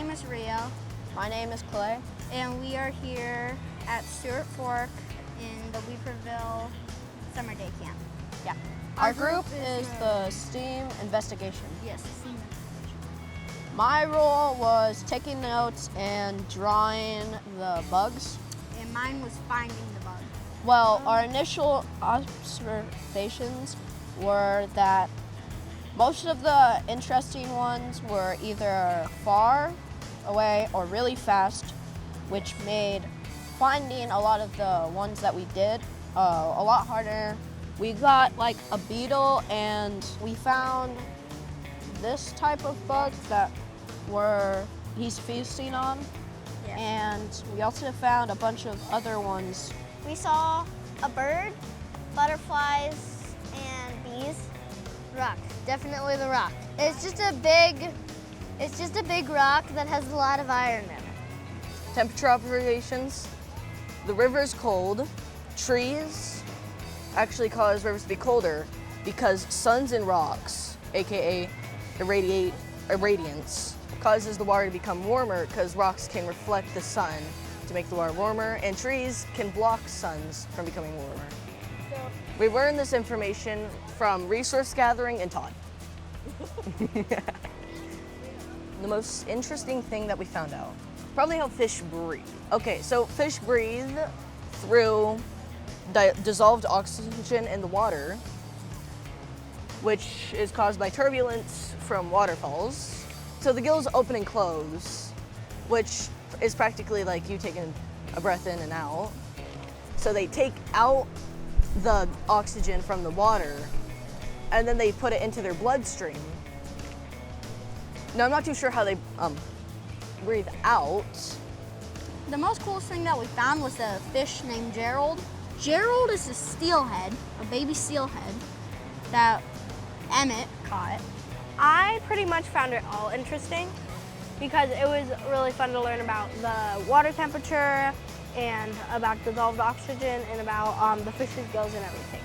name is Rio. My name is Clay. And we are here at Stewart Fork in the Weaverville summer day camp. Yeah. Our group is the STEAM investigation. Yes, STEAM investigation. My role was taking notes and drawing the bugs. And mine was finding the bug. Well, our initial observations were that most of the interesting ones were either far away or really fast, which made finding a lot of the ones that we did a lot harder. We got like a beetle, and we found this type of bug that he's feasting on. Yeah. And we also found a bunch of other ones. We saw a bird, butterflies, and bees. Rock, definitely the rock. It's just a big rock that has a lot of iron in it. Temperature observations. The river is cold. Trees actually cause rivers to be colder because suns and rocks, aka irradiance, causes the water to become warmer because rocks can reflect the sun to make the water warmer, and trees can block suns from becoming warmer. We learned this information from resource gathering and Todd. The most interesting thing that we found out, probably how fish breathe. Okay, so fish breathe through dissolved oxygen in the water, which is caused by turbulence from waterfalls. So the gills open and close, which is practically like you taking a breath in and out. So they take out the oxygen from the water, and then they put it into their bloodstream. Now, I'm not too sure how they breathe out. The most coolest thing that we found was a fish named Gerald. Gerald is a steelhead, a baby steelhead, that Emmett caught. I pretty much found it all interesting because it was really fun to learn about the water temperature and about dissolved oxygen and about the fish's gills and everything.